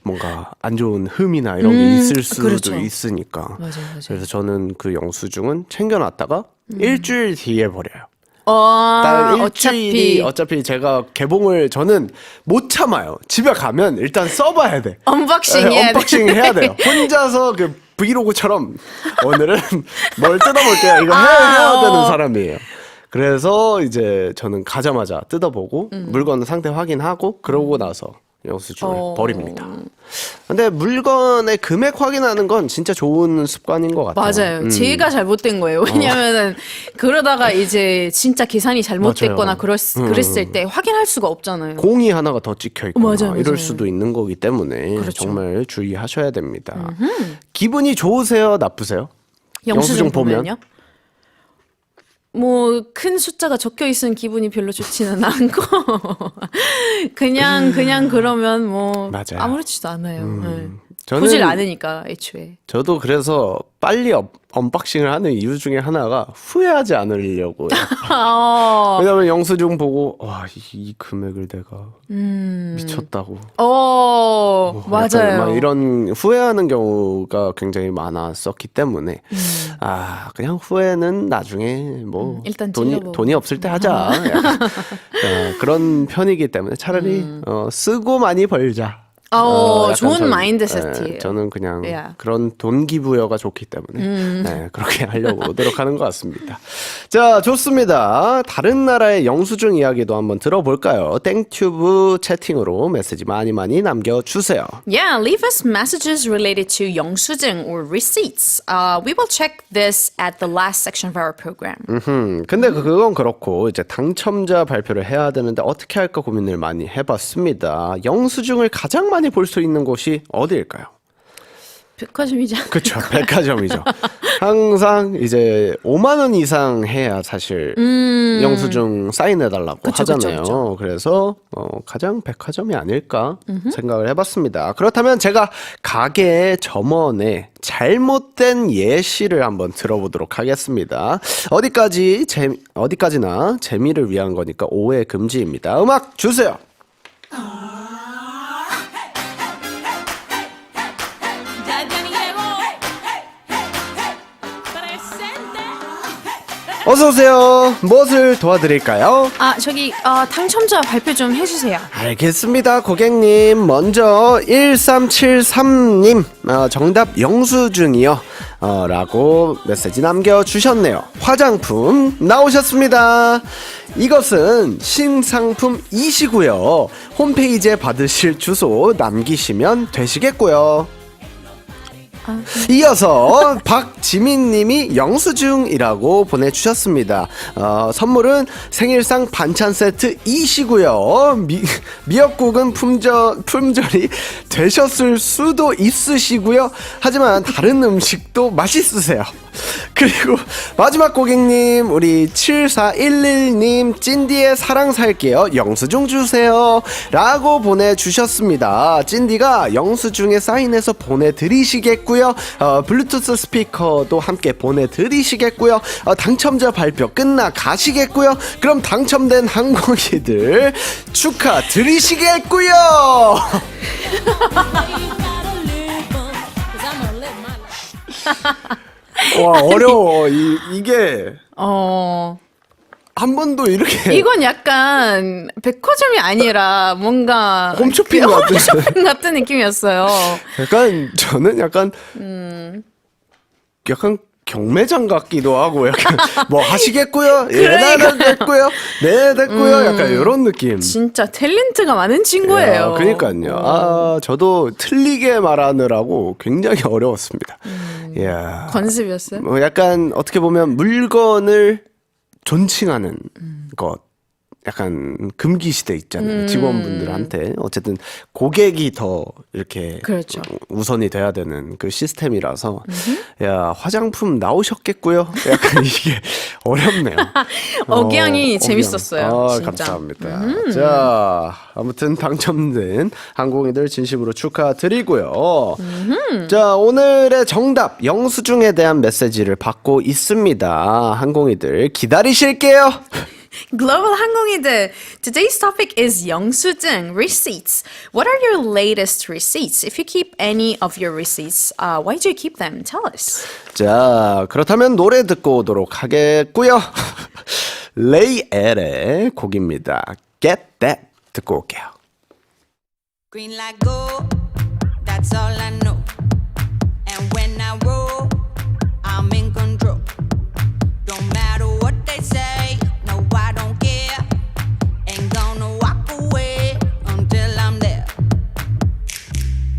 뭔가 안 좋은 흠이나 이런 게 있을 수도 그렇죠. 있으니까 맞아요. 그래서 저는 그 영수증은 챙겨놨다가 일주일 뒤에 버려요. 딱 일주일이 어차피 제가 개봉을 저는 못 참아요. 집에 가면 일단 써봐야 돼. 언박싱 해야 돼. 언박싱 해야 돼요. 혼자서 그 브이로그처럼 오늘은 뭘 뜯어볼게요. 이거 해야 되는 사람이에요. 그래서 이제 저는 가자마자 뜯어보고 물건 상태 확인하고 그러고 나서 영수증을 버립니다. 근데 물건의 금액 확인하는 건 진짜 좋은 습관인 것 같아요. 맞아요. 제가 잘못된 거예요. 왜냐면은 그러다가 이제 진짜 계산이 잘못됐거나 맞아요. 그랬을 때 확인할 수가 없잖아요. 공이 하나가 더 찍혀 있거나 맞아요, 이럴 맞아요. 수도 있는 거기 때문에 그렇죠. 정말 주의하셔야 됩니다. 기분이 좋으세요? 나쁘세요? 영수증 보면요? 뭐 큰 숫자가 적혀 있으면 기분이 별로 좋지는 않고 그냥 그러면 뭐 맞아요. 아무렇지도 않아요. 네. 저는- 보질 않으니까 애초에. 저도 그래서 빨리 언박싱을 하는 이유 중에 하나가 후회하지 않으려고요. 왜냐면 영수증 보고 이 금액을 내가 미쳤다고. 약간 맞아요. 막 이런 후회하는 경우가 굉장히 많았었기 때문에 그냥 후회는 나중에 뭐 일단 돈이 찔러보고. 없을 때 하자. 약간, 그런 편이기 때문에 차라리 쓰고 많이 벌자. 약간 좋은 마인드셋이에요. 저는 그냥 Yeah. 그런 동기부여가 좋기 때문에 그렇게 하려고 노력하는 것 같습니다. 자, 좋습니다. 다른 나라의 영수증 이야기도 한번 들어볼까요? 땡튜브 채팅으로 메시지 많이 남겨주세요. Yeah, leave us messages related to 영수증 or receipts. We will check this at the last section of our program. 근데 그건 그렇고 이제 당첨자 발표를 해야 되는데 어떻게 할까 고민을 많이 해봤습니다. 영수증을 가장 많이 볼 수 있는 곳이 어디일까요? 백화점이지 않을까? 그렇죠. 백화점이죠. 항상 이제 5만 원 이상 해야 사실 영수증 사인해달라고 하잖아요. 그쵸. 그래서 가장 백화점이 아닐까 생각을 해봤습니다. 그렇다면 제가 가게 점원의 잘못된 예시를 한번 들어보도록 하겠습니다. 어디까지나 재미를 위한 거니까 오해 금지입니다. 음악 주세요. 어서 오세요. 무엇을 도와드릴까요? 아, 저기 당첨자 발표 좀 해주세요. 알겠습니다, 고객님. 먼저 1373님 정답 영수증이요 라고 메시지 남겨주셨네요. 화장품 나오셨습니다. 이것은 신상품이시고요. 홈페이지에 받으실 주소 남기시면 되시겠고요. 이어서 박지민님이 영수증이라고 보내주셨습니다. 선물은 생일상 반찬 세트 이시고요. 미역국은 품절이 되셨을 수도 있으시고요. 하지만 다른 음식도 맛있으세요. 그리고 마지막 고객님, 우리 7411님 찐디의 사랑 살게요, 영수증 주세요 라고 보내주셨습니다. 찐디가 영수증에 사인해서 보내드리시겠고요. 블루투스 스피커도 함께 보내드리시겠고요. 당첨자 발표 끝나가시겠고요. 그럼 당첨된 항공기들 축하드리시겠고요. 와, 어려워. 이게 한 번도 이렇게 이건 약간 백화점이 아니라 뭔가 홈쇼핑 같은 홈쇼핑 같은 느낌이었어요. 약간 저는 약간 경매장 같기도 하고 약간 뭐 하시겠고요. 예, 네, 됐고요. 네, 됐고요. 약간 이런 느낌. 진짜 탤런트가 많은 친구예요. 그러니까요. 저도 틀리게 말하느라고 굉장히 어려웠습니다. 이야. 건습이었어요? 뭐 약간 어떻게 보면 물건을 존칭하는 것, 약간 금기시대 있잖아요. 직원분들한테 어쨌든 고객이 더 이렇게 그렇죠. 우선이 돼야 되는 그 시스템이라서 야, 화장품 나오셨겠고요. 약간 이게 어렵네요. 억양이 재밌었어요. 진짜. 감사합니다. 자, 아무튼 당첨된 항공이들 진심으로 축하드리고요. 자, 오늘의 정답 영수증에 대한 메시지를 받고 있습니다. 항공이들 기다리실게요. Global 항공이들, today's topic is 영수증, receipts. What are your latest receipts? If you keep any of your receipts, why do you keep them? Tell us. 자, 그렇다면 노래 듣고 오도록 하겠고요. 레이엘의 곡입니다. Get That 듣고 올게요. Green light go, that's all I know. And when I roll, I'm in control. Don't matter what they say, no, I don't care. Ain't gonna walk away until I'm there.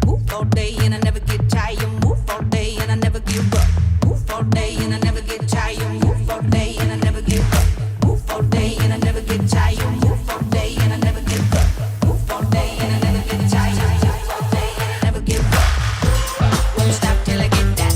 Move all day and I never get tired. Move all day and I never give up. Move all day and I never get tired. Move all day and I never give up. Move all day and I never get tired. Move all day and I never give up. Move all day and I never get tired. Move all day and I never give up. Won't stop till I get that.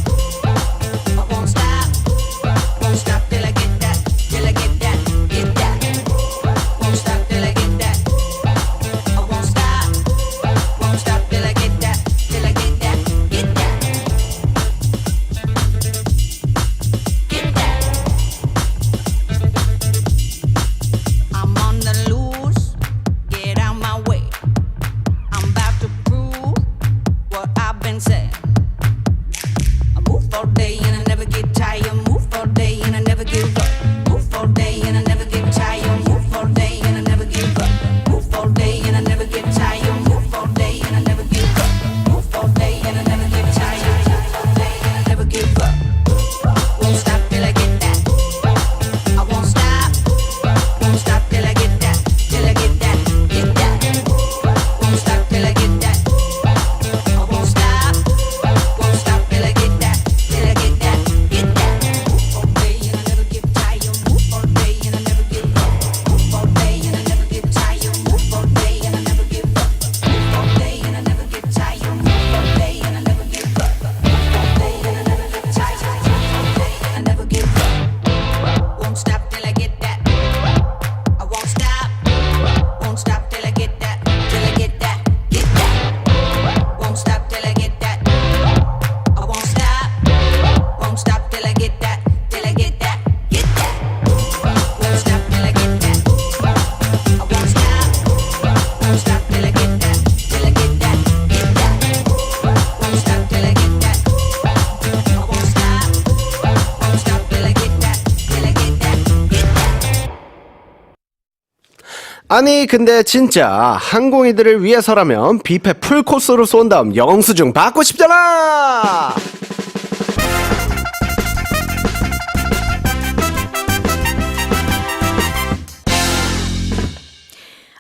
아니 근데 진짜 항공이들을 위해서라면 뷔페 풀코스로 쏜 다음 영수증 받고 싶잖아.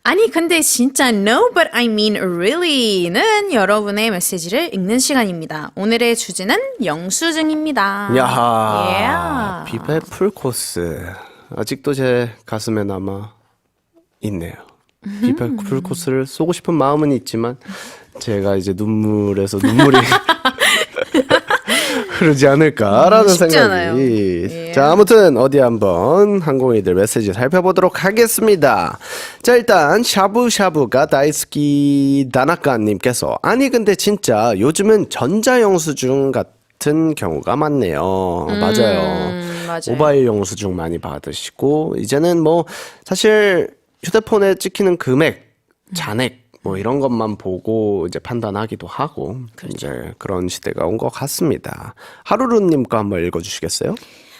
아니 근데 진짜 no but I mean really는 여러분의 메시지를 읽는 시간입니다. 오늘의 주제는 영수증입니다. 야하, Yeah. 뷔페 풀코스 아직도 제 가슴에 남아 있네요. 뷔페 풀코스를 쏘고 싶은 마음은 있지만 제가 이제 눈물에서 눈물이 흐르지 않을까라는 쉽지 생각이. 않아요. 예. 자, 아무튼 어디 한번 항공이들 메시지 살펴보도록 하겠습니다. 자, 일단 샤브샤브가 다이스키 다나카님께서 아니 근데 진짜 요즘은 전자영수증 같은 경우가 많네요. 맞아요. 맞아요. 모바일 영수증 많이 받으시고 이제는 뭐 사실 휴대폰에 찍히는 금액, 잔액 뭐 이런 것만 보고 이제 판단하기도 하고 이제 그런 시대가 온 것 같습니다. 하루루님 거 한번 읽어주시겠어요?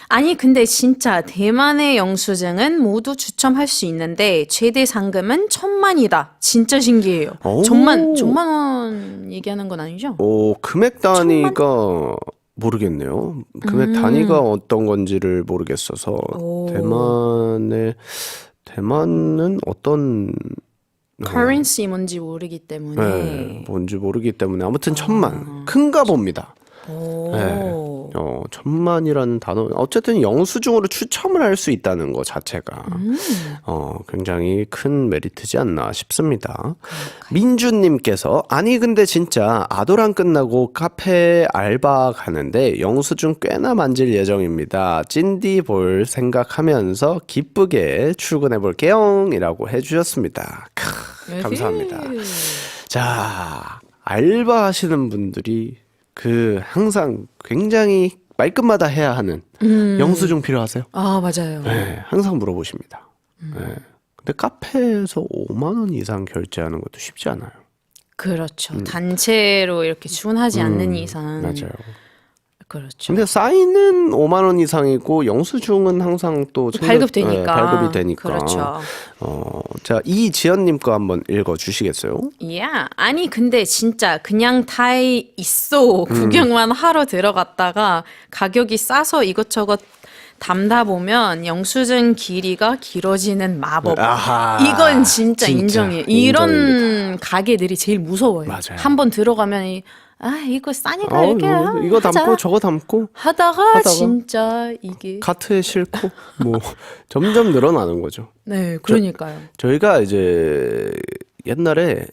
아니 근데 진짜 대만의 영수증은 모두 추첨할 수 있는데 최대 상금은 1,000만이다. 진짜 신기해요. 오. 천만 원 얘기하는 건 아니죠? 오, 금액 단위가 모르겠네요. 금액 단위가 어떤 건지를 모르겠어서 대만은 어떤 currency 뭔지 모르기 때문에. 네, 뭔지 모르기 때문에 아무튼 1,000만 큰가 봅니다. 네. 1,000만이라는 단어 어쨌든 영수증으로 추첨을 할 수 있다는 것 자체가 굉장히 큰 메리트지 않나 싶습니다. 민주님께서 아니 근데 진짜 아도랑 끝나고 카페 알바 가는데 영수증 꽤나 만질 예정입니다. 찐디 볼 생각하면서 기쁘게 출근해 볼게요 이라고 해주셨습니다. 감사합니다. 자, 알바 하시는 분들이 항상 굉장히 말끝마다 해야 하는 영수증 필요하세요? 아 맞아요. 네, 항상 물어보십니다. 네. 근데 카페에서 5만 원 이상 결제하는 것도 쉽지 않아요. 그렇죠. 단체로 이렇게 주문하지 않는 이상. 맞아요. 그렇죠. 근데 사인은 5만 원 이상이고 영수증은 항상 또 발급되니까. 네, 발급이 되니까. 그렇죠. 자, 이지연님 거 한번 읽어주시겠어요? 야, 아니 근데 진짜 그냥 타이 있어 구경만 하러 들어갔다가 가격이 싸서 이것저것 담다 보면 영수증 길이가 길어지는 마법. 아하, 이건 진짜 인정이에요. 이런 인정입니다. 가게들이 제일 무서워요. 맞아요. 한번 들어가면 이거 싸니까 이렇게 이거 하자. 담고 저거 담고 하다가 진짜 이게 카트에 싣고 뭐 점점 늘어나는 거죠. 네, 그러니까요. 저희가 이제 옛날에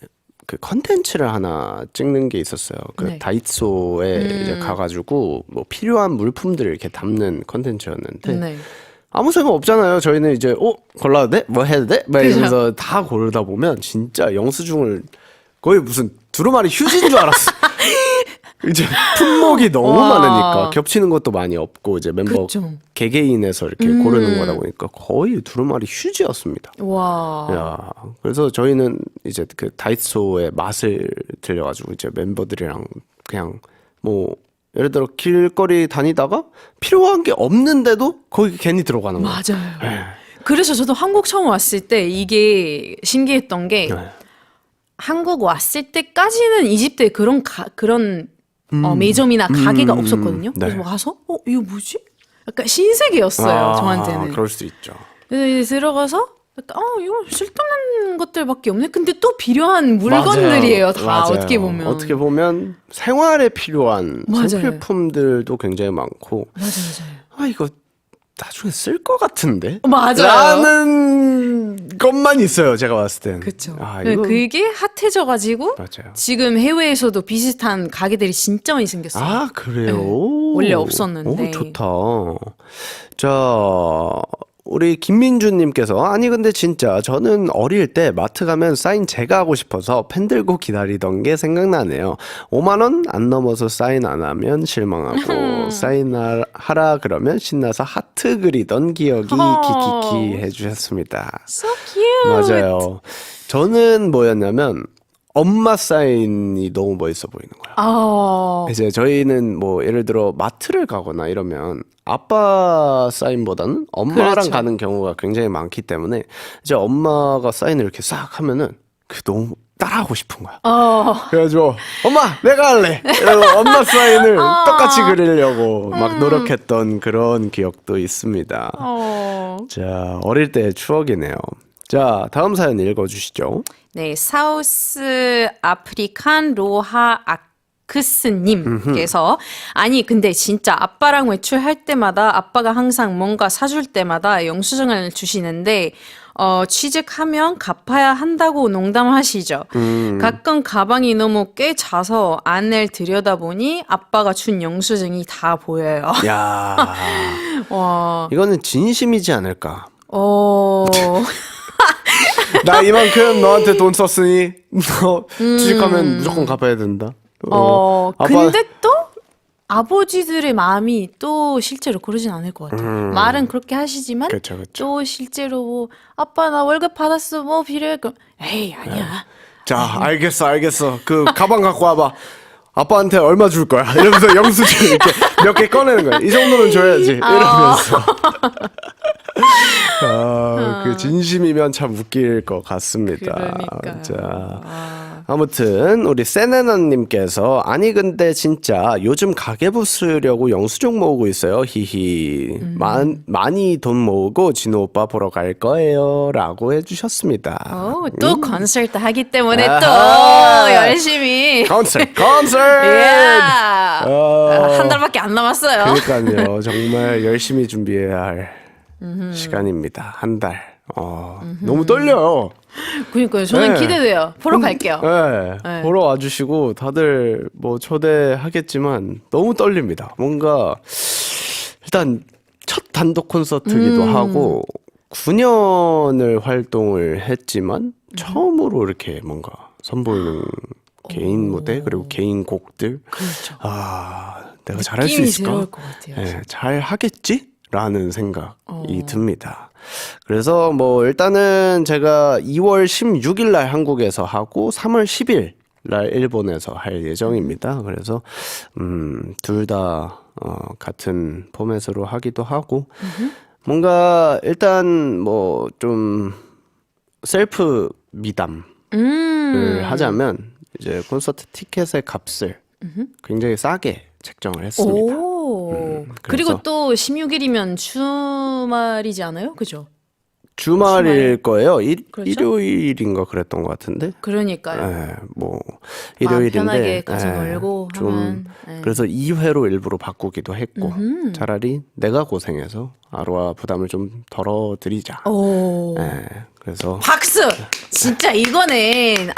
그 컨텐츠를 하나 찍는 게 있었어요. 그 네. 다이소에 이제 가가지고 뭐 필요한 물품들을 이렇게 담는 컨텐츠였는데 네. 아무 생각 없잖아요. 저희는 이제 골라도 돼? 뭐 해도 돼? 막 그죠. 이러면서 다 고르다 보면 진짜 영수증을 거의 무슨 두루마리 휴지인 줄 알았어. 이제 품목이 너무 와. 많으니까 겹치는 것도 많이 없고 이제 멤버 그쵸. 개개인에서 이렇게 고르는 거다 보니까 거의 두루마리 휴지였습니다. 와. 야, 그래서 저희는 이제 그 다이소의 맛을 들려가지고 이제 멤버들이랑 그냥 뭐 예를 들어 길거리 다니다가 필요한 게 없는데도 거기 괜히 들어가는 거예요. 맞아요. 그래서 저도 한국 처음 왔을 때 이게 신기했던 게 한국 왔을 때까지는 이집트에 그런 매점이나 가게가 없었거든요. 네. 그래서 와서 이거 뭐지? 약간 신세계였어요. 저한테는. 그럴 수도 있죠. 그래서 이제 들어가서 약간 이거 쓸데없는 것들밖에 없네. 근데 또 필요한 물건들이에요. 다 맞아요. 어떻게 보면. 생활에 필요한 맞아요. 생필품들도 굉장히 많고 맞아요. 이거 나중에 쓸 것 같은데? 맞아요. 라는 것만 있어요. 제가 봤을 땐. 그렇죠. 이거 그게 핫해져가지고 맞아요. 지금 해외에서도 비슷한 가게들이 진짜 많이 생겼어요. 아, 그래요? 네. 원래 없었는데. 오, 좋다. 자, 우리 김민주님께서 아니 근데 진짜 저는 어릴 때 마트 가면 사인 제가 하고 싶어서 펜 들고 기다리던 게 생각나네요. 5만 원 안 넘어서 사인 안 하면 실망하고 사인하라 그러면 신나서 하트 그리던 기억이 키키키 해주셨습니다. So cute. 맞아요. 저는 뭐였냐면 엄마 사인이 너무 멋있어 보이는 거야. 이제 저희는 뭐 예를 들어 마트를 가거나 이러면 아빠 사인보다는 엄마랑 그렇죠. 가는 경우가 굉장히 많기 때문에 이제 엄마가 사인을 이렇게 싹 하면은 그 너무 따라하고 싶은 거야. 그래가지고 엄마 내가 할래. 이러고 엄마 사인을 똑같이 그리려고 막 노력했던 그런 기억도 있습니다. 자, 어릴 때의 추억이네요. 자, 다음 사연 읽어주시죠. 네, 사우스 아프리칸 로하 아크스님께서 아니 근데 진짜 아빠랑 외출할 때마다 아빠가 항상 뭔가 사줄 때마다 영수증을 주시는데 취직하면 갚아야 한다고 농담하시죠. 가끔 가방이 너무 꽤 차서 안을 들여다보니 아빠가 준 영수증이 다 보여요. 야, 와, 이거는 진심이지 않을까? 어, 나 이만큼 너한테 돈 썼으니 너 취직하면 무조건 갚아야 된다. 근데 또 아버지들의 마음이 또 실제로 그러진 않을 것 같아요. 말은 그렇게 하시지만 그쵸, 그쵸. 또 실제로 뭐 아빠 나 월급 받았어 뭐 필요해 그럼 에이 아니야. 자, 알겠어. 그 가방 갖고 와봐. 아빠한테 얼마 줄 거야? 이러면서 영수증 이렇게 몇 개 꺼내는 거야. 이 정도는 줘야지. 이러면서. 그 진심이면 참 웃길 것 같습니다. 그러니까요. 자, 아무튼 우리 세네나님께서 아니 근데 진짜 요즘 가계부 쓰려고 영수증 모으고 있어요. 히히. 많이 돈 모으고 진호 오빠 보러 갈 거예요.라고 해주셨습니다. 또 콘서트 하기 때문에 또 아하. 열심히. 콘서트. 한 달밖에 안 남았어요. 그러니까요. 정말 열심히 준비해야 할 시간입니다. 한 달. 너무 떨려요. 그러니까요. 저는 네. 기대돼요. 보러 갈게요. 네. 보러 와주시고 다들 뭐 초대하겠지만 너무 떨립니다. 뭔가 일단 첫 단독 콘서트기도 하고 9년을 활동을 했지만 처음으로 이렇게 뭔가 선보이는 개인 무대 그리고 개인 곡들. 그렇죠. 내가 잘할 수 느낌이 있을까? 새로울 것 같아요. 네, 잘 하겠지? 라는 생각이 듭니다. 그래서 뭐 일단은 제가 2월 16일 날 한국에서 하고 3월 10일 날 일본에서 할 예정입니다. 그래서 둘 다 같은 포맷으로 하기도 하고 뭔가 일단 뭐 좀 셀프 미담을 하자면 이제 콘서트 티켓의 값을 굉장히 싸게 책정을 했습니다. 그리고 또 16일이면 주말이지 않아요? 그죠? 주말일 거예요. 그렇죠? 일요일인가 그랬던 것 같은데. 그러니까요. 네, 뭐 일요일인데 편하게 같이 네, 놀고 좀 하면, 네. 그래서 2회로 일부러 바꾸기도 했고 차라리 내가 고생해서 아로아 부담을 좀 덜어드리자. 네, 그래서 박수! 진짜 이거는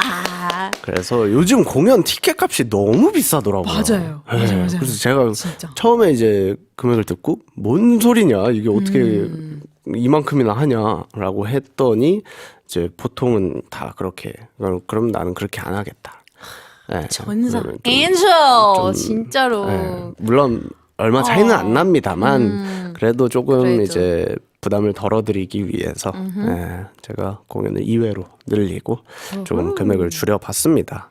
그래서 요즘 공연 티켓 값이 너무 비싸더라고요. 맞아요. 네, 맞아요. 그래서 제가 진짜. 처음에 이제 금액을 듣고 뭔 소리냐 이게 어떻게 이만큼이나 하냐라고 했더니 이제 보통은 다 그렇게 그럼 나는 그렇게 안 하겠다. 네, 전사. 그러면 좀- 엔젤! 좀, 진짜로. 네, 물론 얼마 차이는 안 납니다만 그래도 조금 그래도. 이제 부담을 덜어드리기 위해서 네, 제가 공연을 2회로 늘리고 조금 금액을 줄여봤습니다.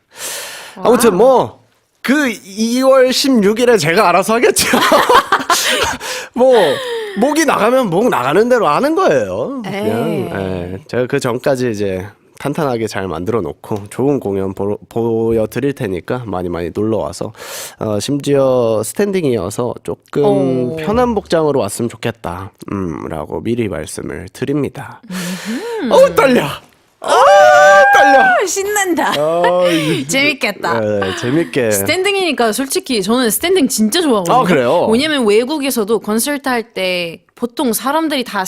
아무튼 뭐 그 2월 16일에 제가 알아서 하겠죠. 뭐 목이 나가면 목 나가는 대로 하는 거예요. 그냥 제가 그 전까지 이제 탄탄하게 잘 만들어 놓고 좋은 공연 보여드릴 테니까 많이 놀러 와서 심지어 스탠딩이어서 조금 편한 복장으로 왔으면 좋겠다 라고 미리 말씀을 드립니다. 떨려. 떨려. 신난다. 재밌겠다. 네, 재밌게. 스탠딩이니까 솔직히 저는 스탠딩 진짜 좋아하거든요. 아, 그래요? 왜냐면 외국에서도 콘서트 할 때 보통 사람들이 다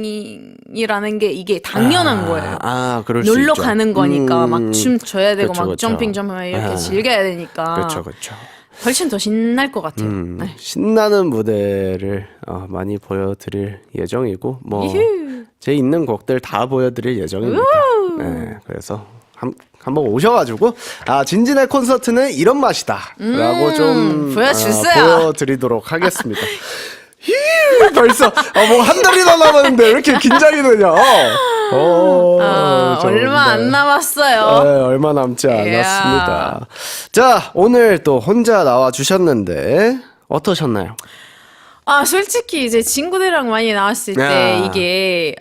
스탠딩이라는 게 이게 당연한 거예요. 그럴 수 놀러 있죠. 가는 거니까 막 춤 춰야 되고 그쵸, 막 그쵸. 점핑 이렇게 즐겨야 되니까 그렇죠. 훨씬 더 신날 것 같아요. 네. 신나는 무대를 많이 보여드릴 예정이고 뭐 유후. 제 있는 곡들 다 보여드릴 예정입니다. 네, 그래서 한번 오셔가지고 진진의 콘서트는 이런 맛이다라고 좀 보여주세요. 보여드리도록 하겠습니다. 벌써 뭐 한 달이나 남았는데 왜 이렇게 긴장이 되냐? 얼마 안 남았어요. 네, 얼마 남지 않았습니다. 자, 오늘 또 혼자 나와 주셨는데 어떠셨나요? 솔직히 이제 친구들이랑 많이 나왔을 야. 때 이게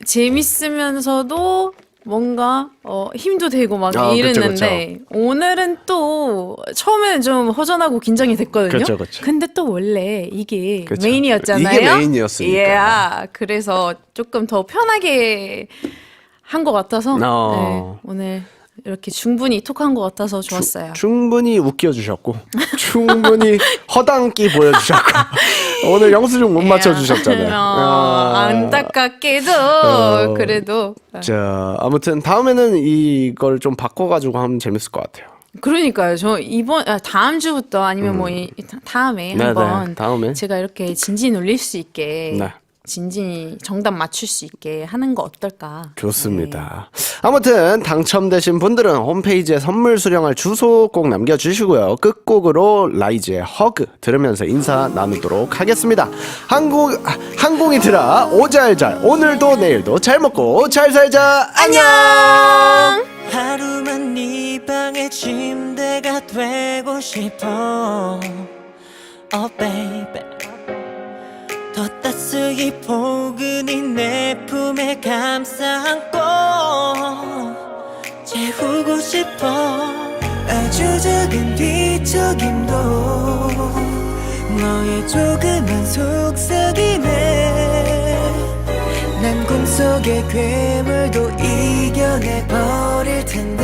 재밌으면서도 뭔가 힘도 되고 막 그쵸, 이랬는데 오늘은 또 처음에는 좀 허전하고 긴장이 됐거든요. 그쵸. 근데 또 원래 이게 그쵸. 메인이었잖아요. 이게 메인이었으니까. Yeah. 그래서 조금 더 편하게 한 것 같아서 네, 오늘 이렇게 충분히 톡한 것 같아서 좋았어요. 충분히 웃겨주셨고 충분히 허당끼 보여주셨고 오늘 영수증 못 맞춰주셨잖아요. 안타깝게도 그래도 자, 아무튼 다음에는 이걸 좀 바꿔가지고 하면 재밌을 것 같아요. 그러니까요. 저 다음 주부터 아니면 뭐 다음에 네네, 한번 다음에. 제가 이렇게 진지 놀릴 수 있게 네. 진지 정답 맞출 수 있게 하는 거 어떨까? 좋습니다. 아무튼 당첨되신 분들은 홈페이지에 선물 수령할 주소 꼭 남겨주시고요. 끝곡으로 라이즈의 허그 들으면서 인사 나누도록 하겠습니다. 항공이 들아 오잘잘 오늘도 내일도 잘 먹고 잘 살자. 안녕. 하루만 네 방의 침대가 되고 싶어 Oh baby 더 따스히 포근히 내 품에 감싸 안고 재우고 싶어 아주 작은 뒤척임도 너의 조그만 속삭임에 난 꿈속의 괴물도 이겨내버릴 텐데